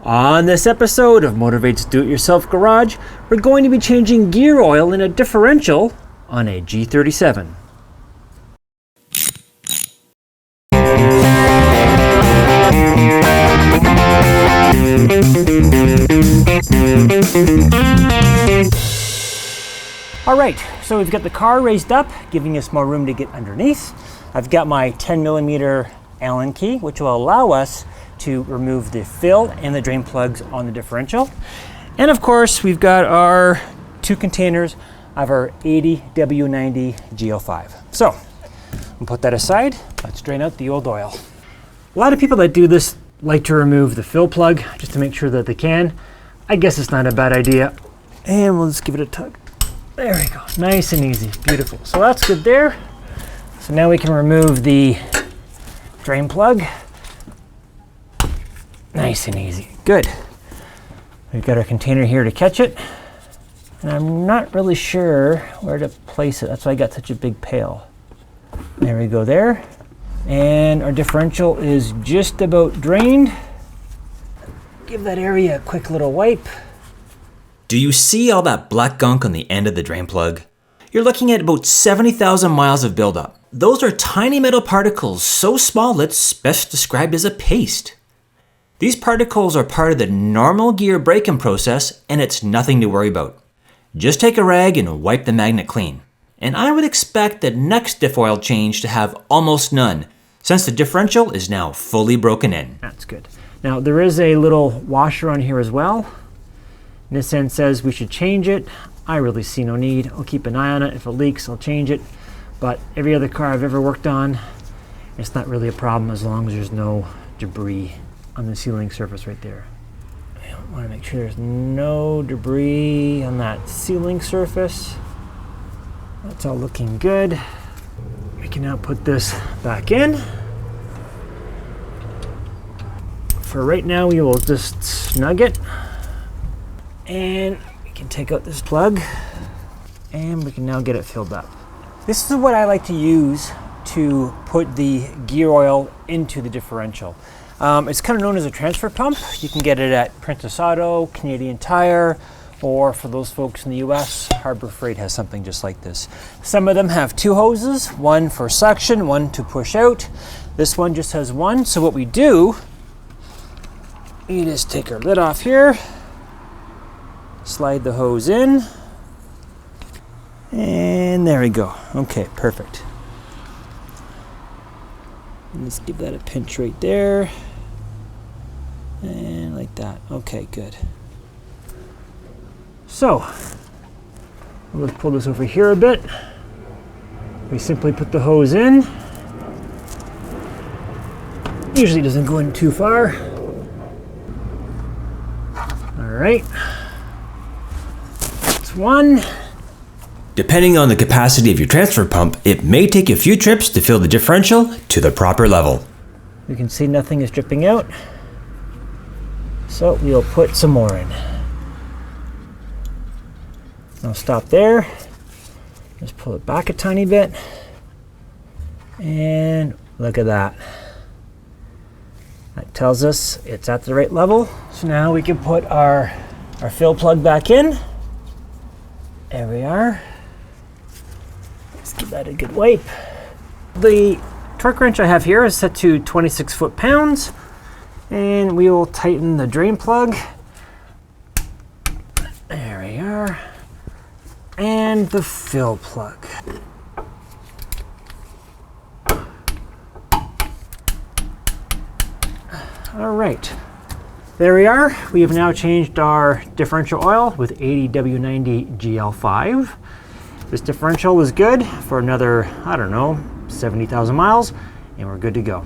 On this episode of Motorvate's Do-It-Yourself Garage, we're going to be changing gear oil in a differential on a G37. Alright, so we've got the car raised up, giving us more room to get underneath. I've got my 10mm Allen key, which will allow us to remove the fill and the drain plugs on the differential. And of course, we've got our 2 containers of our 80W90 GL5. So, we'll put that aside. Let's drain out the old oil. A lot of people that do this like to remove the fill plug just to make sure that they can. I guess it's not a bad idea. And we'll just give it a tug. There we go, nice and easy, beautiful. So that's good there. So now we can remove the drain plug. Nice and easy, good. We've got our container here to catch it. And I'm not really sure where to place it. That's why I got such a big pail. There we go there. And our differential is just about drained. Give that area a quick little wipe. Do you see all that black gunk on the end of the drain plug? You're looking at about 70,000 miles of buildup. Those are tiny metal particles so small it's best described as a paste. These particles are part of the normal gear break-in process, and it's nothing to worry about. Just take a rag and wipe the magnet clean. And I would expect the next diff oil change to have almost none, since the differential is now fully broken in. That's good. Now there is a little washer on here as well. This end says we should change it. I really see no need. I'll keep an eye on it. If it leaks, I'll change it. But every other car I've ever worked on, it's not really a problem as long as there's no debris on the sealing surface right there. I want to make sure there's no debris on that sealing surface. That's all looking good. We can now put this back in. For right now, we will just snug it. And we can take out this plug and we can now get it filled up. This is what I like to use to put the gear oil into the differential. It's kind of known as a transfer pump. You can get it at Princess Auto, Canadian Tire, or for those folks in the US, Harbor Freight has something just like this. Some of them have 2 hoses, one for suction, one to push out. This one just has one. So what we do, we just take our lid off here, slide the hose in, and there we go. Okay, perfect. And let's give that a pinch right there. And like that. Okay, good. So, let's pull this over here a bit. We simply put the hose in. Usually doesn't go in too far. All right. That's one. Depending on the capacity of your transfer pump, it may take a few trips to fill the differential to the proper level. You can see nothing is dripping out. So we'll put some more in. I'll stop there. Just pull it back a tiny bit. And look at that. That tells us it's at the right level. So now we can put our fill plug back in. There we are. Let's give that a good wipe. The torque wrench I have here is set to 26 foot-pounds. And we will tighten the drain plug. There we are. And the fill plug. All right. There we are. We have now changed our differential oil with 80W90 GL5. This differential is good for another, I don't know, 70,000 miles, and we're good to go.